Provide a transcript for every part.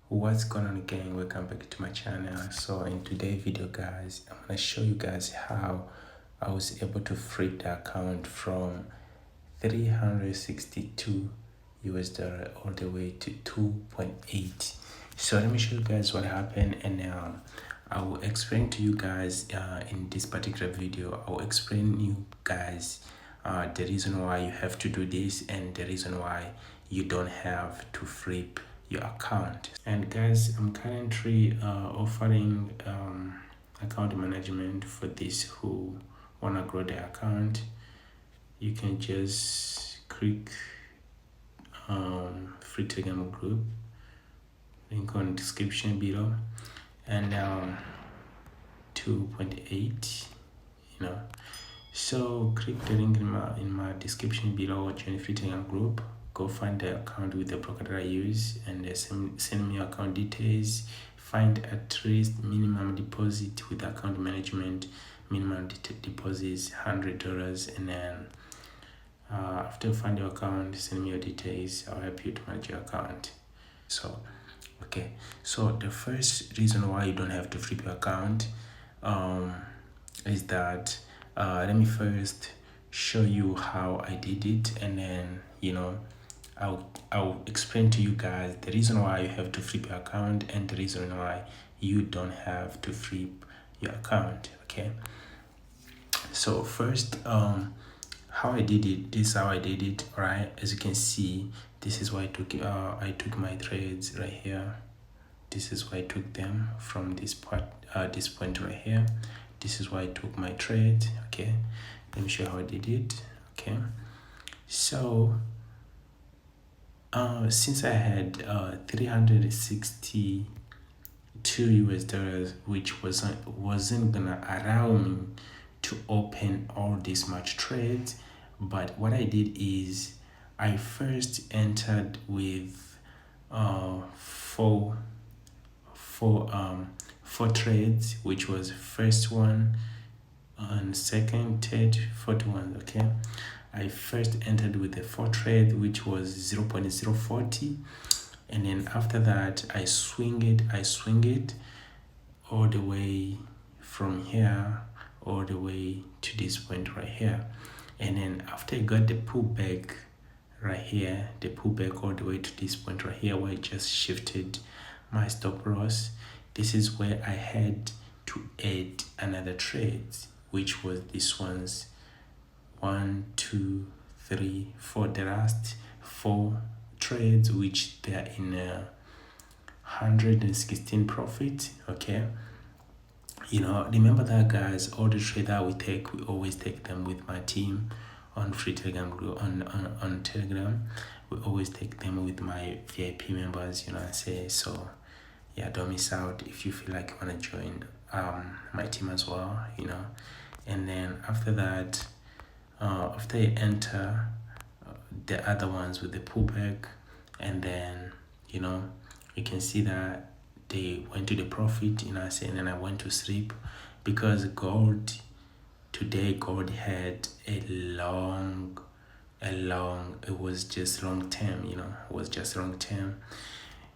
What's going on, gang? Welcome back to my channel. So in today's video, guys, I'm gonna show you guys how I was able to free the account from 362 US dollar all the way to 2.8. So let me show you guys what happened, and I will explain to you guys in this particular video. I will explain you guys the reason why you have to do this and the reason why you don't have to flip your account. And guys, I'm currently offering account management for these who want to grow their account. You can just click free Telegram group, link on description below, and 2.8, so click the link in my description below, join free Telegram group, go find the account with the broker that I use, and send me your account details. Find at least minimum deposit with account management. Minimum deposit is $100, and then after you find your account, send me your details. I'll help you to manage your account. So the first reason why you don't have to flip your account is that let me first show you how I did it, and then I'll explain to you guys the reason why you have to flip your account and the reason why you don't have to flip your account. Okay, so first how I did it, this is how I did it. Right, as you can see, this is why I took my trades right here. This is why I took them from this point right here. This is why I took my trade. Okay, let me show you how I did it. Okay, so since I had 362 US dollars, which wasn't gonna allow me to open all this much trades, but what I did is I first entered with four trades, which was first one and second, third, fourth one. Okay, I first entered with the 4 trade, which was 0.040, and then after that I swing it all the way from here all the way to this point right here. And then after I got the pullback right here, the pullback all the way to this point right here where I just shifted my stop loss, this is where I had to add another trade, which was this one's 1, 2, 3, 4, the last 4 trades, which they are in 116 profit. Okay, remember that, guys, all the trades that we always take them with my team on free Telegram group, on Telegram. We always take them with my VIP members, I say. So yeah, don't miss out if you feel like you want to join my team as well. And then after that, after you enter the other ones with the pullback, and then you can see that they went to the profit, and then I went to sleep because today gold had a long, it was just long term,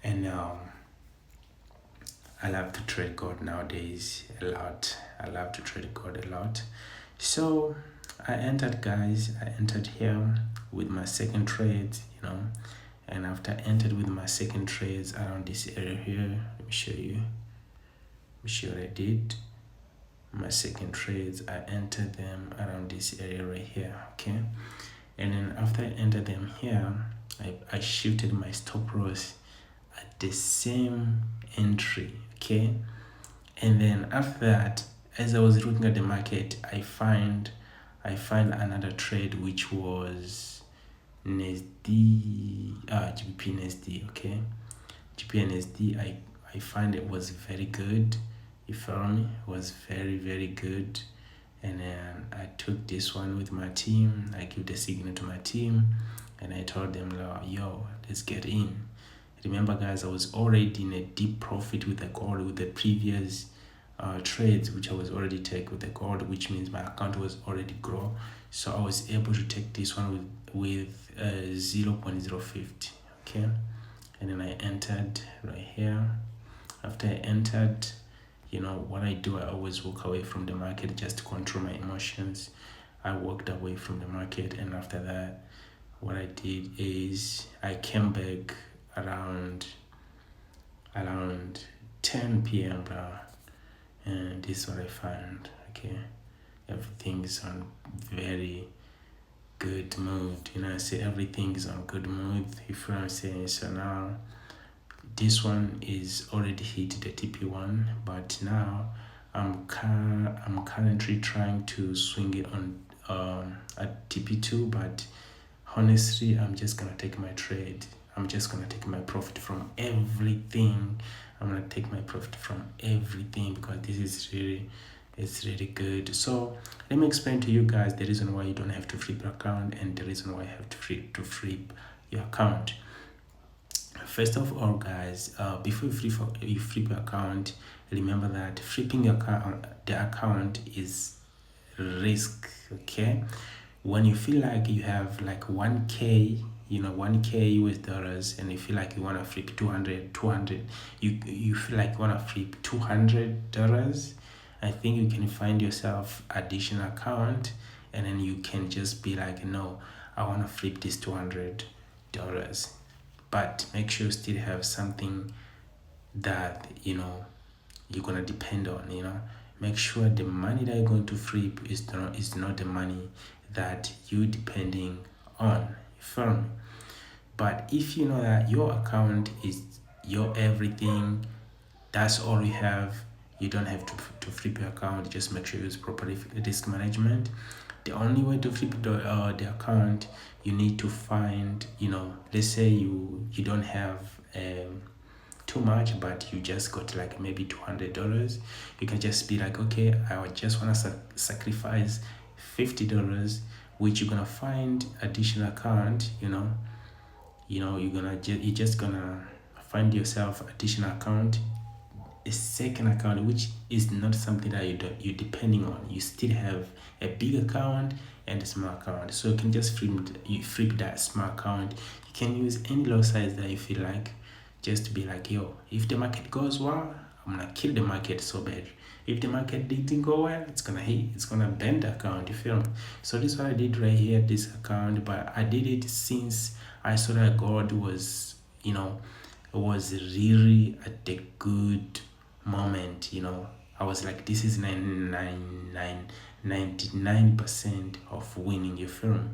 and I love to trade gold nowadays a lot. So I entered, guys. I entered here with my second trade, and after I entered with my second trades around this area here, let me show you. Let me show what I did. My second trades, I entered them around this area right here. Okay, and then after I entered them here, I shifted my stop loss at the same entry. Okay, and then after that, as I was looking at the market, I find another trade, which was GBP NSD. Okay, GBP NSD, I find it was very good. You follow me? It was very, very good. And then I took this one with my team. I give the signal to my team, and I told them, yo, let's get in. Remember, guys, I was already in a deep profit with the gold with the previous trades, which I was already take with the gold, which means my account was already grow. So I was able to take this one with 0.050. Okay, and then I entered right here. After I entered, what I do, I always walk away from the market just to control my emotions. I walked away from the market, and after that, what I did is I came back around 10 p.m. bro, and this is what I found. Okay, everything is on very good mood. I say everything is on good mood. You feel what I'm saying? So now this one is already hit the TP1, but now I'm currently trying to swing it on at TP2, but honestly, I'm just gonna take my trade. I'm just gonna take my profit from everything. I'm gonna take my profit from everything because this is really good. So let me explain to you guys the reason why you don't have to flip your account and the reason why you have to flip your account. First of all, guys, before you flip your account, remember that flipping the account is risk. Okay, when you feel like you have like 1k, 1k US dollars, and you feel like you want to flip 200, you feel like you want to flip $200, I think you can find yourself additional account, and then you can just be like, no, I want to flip this $200, but make sure you still have something that you're gonna depend on. Make sure the money that you're going to flip is not the money that you're depending on. You feel me? But if you know that your account is your everything, that's all you have, you don't have to flip your account. Just make sure you use proper risk management. The only way to flip the account, you need to find, let's say you don't have too much, but you just got like maybe $200. You can just be like, okay, I would just want to sacrifice $50, which you're gonna find additional account. You're just gonna find yourself additional account, a second account, which is not something that you're depending on. You still have a big account and a small account, so you can just flip that small account. You can use any lot size that you feel like, just to be like, yo, if the market goes well, I'm gonna kill the market so bad. If the market didn't go well, it's gonna bend the account. You feel me? So this is what I did right here, this account. But I did it since I saw that God was, was really at the good moment. I was like, this is 99% of winning. You feel me?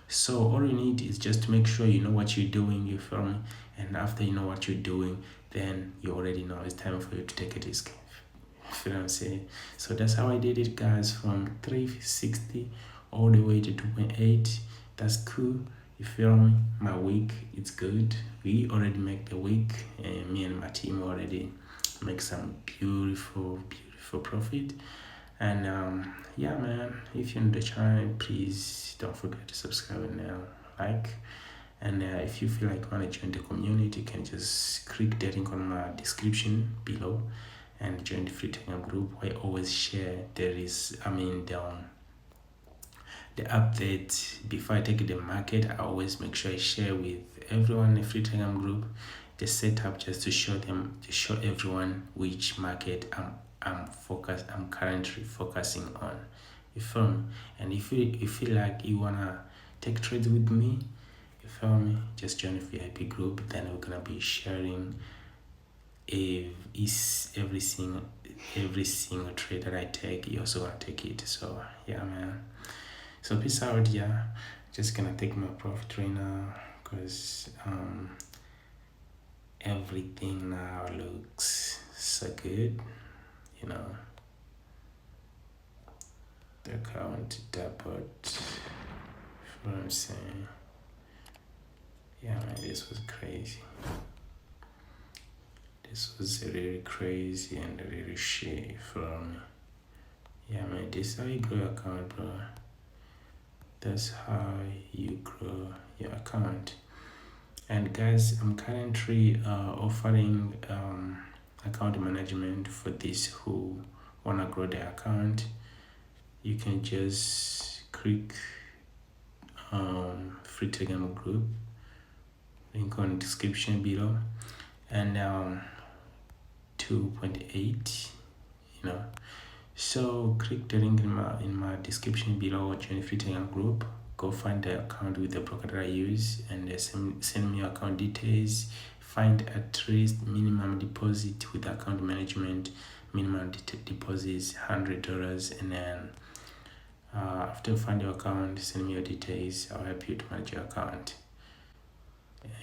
So all you need is just to make sure you know what you're doing. You feel me? And after you know what you're doing, then you already know it's time for you to take a risk. You feel what I'm saying? So that's how I did it, guys, from 360 all the way to 2.8. That's cool. You feel me? My week, it's good. We already make the week, and me and my team already make some beautiful profit. And yeah, man, if you're new to the channel, please don't forget to subscribe and like. And if you feel like you want to join the community, you can just click the link on my description below and join the free Telegram group. I always share the update before I take the market. I always make sure I share with everyone in the free Telegram group the setup, just to show everyone which market I'm currently focusing on. You feel me? And if you feel like you wanna take trades with me, you feel me, just join the VIP group. Then we're gonna be sharing every single trade that I take. You also wanna take it. So yeah, man. So peace out. Yeah, just gonna take my profit right now because everything now looks so good. The account doubled. What I'm saying. Yeah, man, this was crazy. This was really crazy and really shit for me. Yeah, man, this is how you grow your account, bro. That's how you grow your account. And guys, I'm currently offering account management for these who wanna grow their account. You can just click free Telegram group. link on description below. And 2.8, so click the link in my description below, join free Telegram group, go find the account with the broker that I use, and send me your account details. Find at least minimum deposit with account management. Minimum deposit is $100, and then after you find your account, send me your details. I'll help you to manage your account,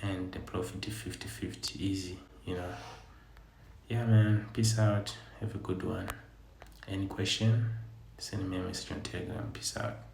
and the profit is 50-50, easy. Yeah, man, peace out, have a good one. Any question, send me a message on Telegram. Peace out.